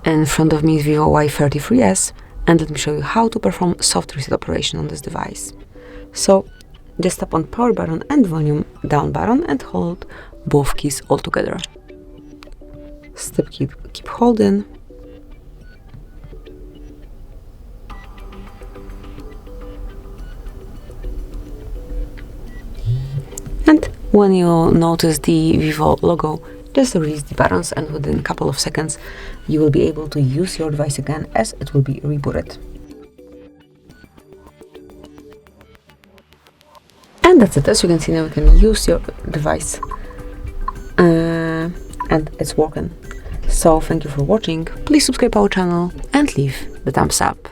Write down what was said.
In front of me is VIVO Y33s, and let me show you how to perform soft reset operation on this device. So just tap on power button and volume down button and hold both keys all together. Step keep holding. And when you notice the VIVO logo, just release the buttons, and within a couple of seconds you will be able to use your device again, as it will be rebooted. And that's it. As you can see, now you can use your device and it's working. So thank you for watching. Please subscribe our channel and leave the thumbs up.